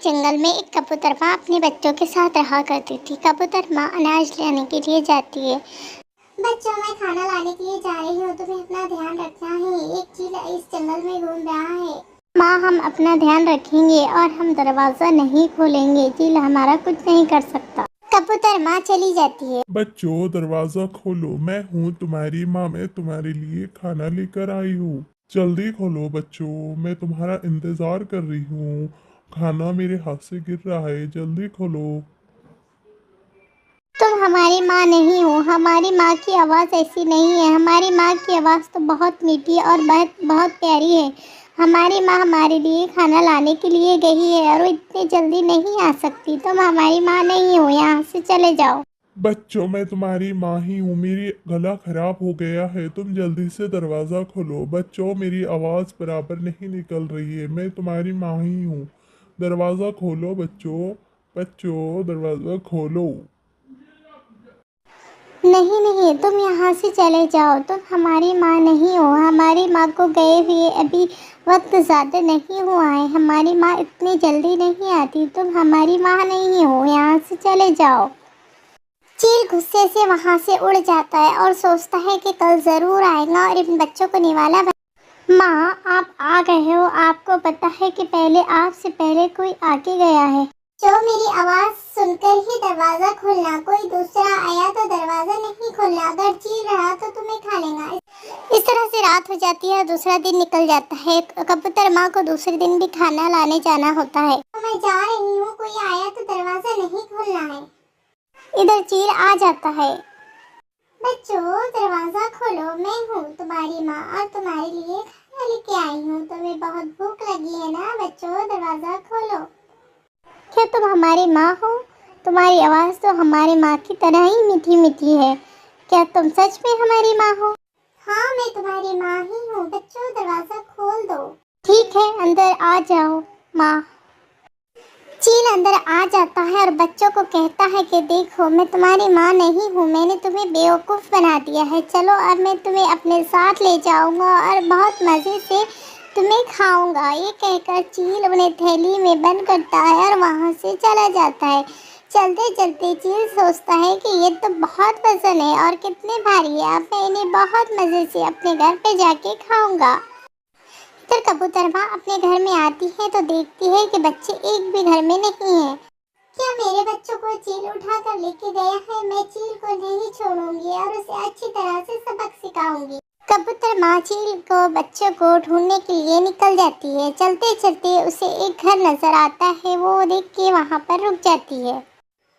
जंगल में एक कबूतर माँ अपने बच्चों के साथ रहा करती थी। कबूतर माँ अनाज लाने के लिए जाती है। बच्चों, मैं खाना लाने के लिए जा रही हूँ, तुम्हें अपना ध्यान रखना है। एक चील इस जंगल में घूम रहा है। माँ, हम अपना ध्यान रखेंगे और हम दरवाज़ा नहीं खोलेंगे। चील हमारा कुछ नहीं कर सकता। कबूतर माँ चली जाती है। बच्चों, दरवाजा खोलो, मैं हूँ तुम्हारी माँ। मैं तुम्हारे लिए खाना लेकर आई हूँ। जल्दी खोलो बच्चों, मैं तुम्हारा इंतजार कर रही हूँ। खाना मेरे हाथ से गिर रहा है, जल्दी खोलो। तुम हमारी माँ नहीं हो। हमारी माँ की आवाज़ ऐसी नहीं है। हमारी माँ की आवाज़ तो बहुत मीठी और बहुत बहुत प्यारी है। हमारी माँ हमारे लिए खाना लाने के लिए गई है और वो इतनी जल्दी नहीं आ सकती। तुम हमारी माँ नहीं हो, यहाँ से चले जाओ। बच्चों, मैं तुम्हारी माँ ही हूँ। मेरी गला खराब हो गया है, तुम जल्दी से दरवाज़ा खोलो। बच्चों, मेरी आवाज़ बराबर नहीं निकल रही है। मैं तुम्हारी माँ ही हूँ। दरवाज़ा खोलो बच्चों। बच्चों, दरवाज़ा खोलो। नहीं नहीं, तुम यहाँ से चले जाओ। तुम हमारी माँ नहीं हो। हमारी माँ को गए हुए अभी वक्त ज़्यादा नहीं हुआ है। हमारी माँ इतनी जल्दी नहीं आती। तुम हमारी माँ नहीं हो, यहाँ से चले जाओ। चील गुस्से से वहाँ से उड़ जाता है और सोचता है कि कल ज़रूर आएगा और इन बच्चों को निवाला माँ, आप आ गए हो। आपको पता है कि पहले आपसे पहले कोई आके गया है। जो मेरी आवाज़ सुनकर ही दरवाज़ा खोलना। कोई दूसरा आया तो दरवाज़ा नहीं खोलना। अगर चील रहा तो तुम्हें खा लेगा। इस तरह से रात हो जाती है और दूसरा दिन निकल जाता है। कबूतर माँ को दूसरे दिन भी खाना लाने जाना होता है। तो मैं जा रही हूँ, कोई आया तो दरवाज़ा नहीं खोलना है। इधर चील आ जाता है। बच्चों, दरवाज़ा खोलो, मैं हूँ तुम्हारी माँ और तुम्हारे लिए खाना लेके आई हूँ। तुम्हें बहुत भूख लगी है ना बच्चों, दरवाज़ा खोलो। क्या तुम हमारी माँ हो? तुम्हारी आवाज़ तो हमारी माँ की तरह ही मीठी मीठी है। क्या तुम सच में हमारी माँ हो? हाँ, मैं तुम्हारी माँ ही हूँ। बच्चों, दरवाज़ा खोल दो। ठीक है, अंदर आ जाओ माँ। चील अंदर आ जाता है और बच्चों को कहता है कि देखो, मैं तुम्हारी माँ नहीं हूँ। मैंने तुम्हें बेवकूफ़ बना दिया है। चलो, अब मैं तुम्हें अपने साथ ले जाऊँगा और बहुत मज़े से तुम्हें खाऊंगा। ये कहकर चील उन्हें थैली में बंद करता है और वहाँ से चला जाता है। चलते चलते चील सोचता है कि ये तो बहुत वजन है और कितने भारी है। अब मैं इन्हें बहुत मज़े से अपने घर पे जाके खाऊंगा। फिर कबूतर माँ अपने घर में आती है तो देखती है कि बच्चे एक भी घर में नहीं हैं। क्या मेरे बच्चों को चील उठा कर लेके गया है? मैं चील को नहीं छोड़ूंगी और उसे अच्छी तरह से सबक सिखाऊंगी। कबूतर माँ चील को बच्चों को ढूंढने के लिए निकल जाती है। चलते चलते उसे एक घर नजर आता है। वो देख के वहाँ पर रुक जाती है।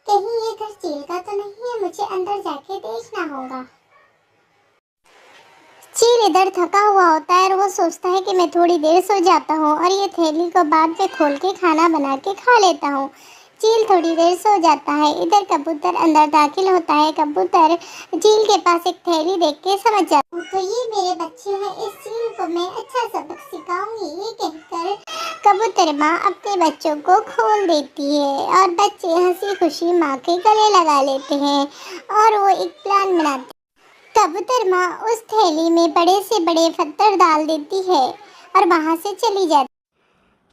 कहीं ये घर चील का तो नहीं है? मुझे अंदर जाके देखना होगा। चील इधर थका हुआ होता है और वो सोचता है कि मैं थोड़ी देर सो जाता हूँ और ये थैली को बाद में खोल के खाना बना के खा लेता हूँ। चील थोड़ी देर सो जाता है। इधर कबूतर अंदर दाखिल होता है। कबूतर चील के पास एक थैली देख के समझ जाता है। तो ये मेरे बच्चे हैं, इस चील को मैं अच्छा सबक सिखाऊंगी। ये कहकर कबूतर माँ अपने बच्चों को खोल देती है और बच्चे हंसी खुशी माँ के गले लगा लेते हैं और वो एक प्लान बनाते हैं। कबूतर माँ उस थैली में बड़े से बड़े पत्थर डाल देती है और वहाँ से चली जाती है।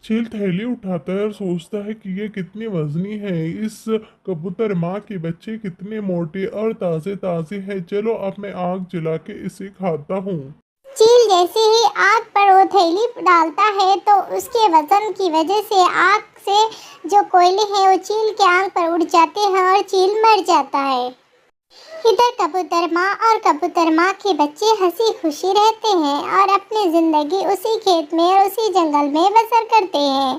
चील थैली उठाता है और सोचता है कि ये कितनी वजनी है। इस कबूतर माँ के बच्चे कितने मोटे और ताज़े ताज़े हैं। चलो, अब मैं आग जला के इसे खाता हूँ। चील जैसे ही आग पर वो थैली डालता है तो उसके वजन की वजह से आग से जो कोयले हैं वो चील के आग पर उड़ जाते हैं और चील मर जाता है। इधर कबूतर माँ और कबूतर माँ के बच्चे हंसी खुशी रहते हैं और अपनी जिंदगी उसी खेत में और उसी जंगल में बसर करते हैं।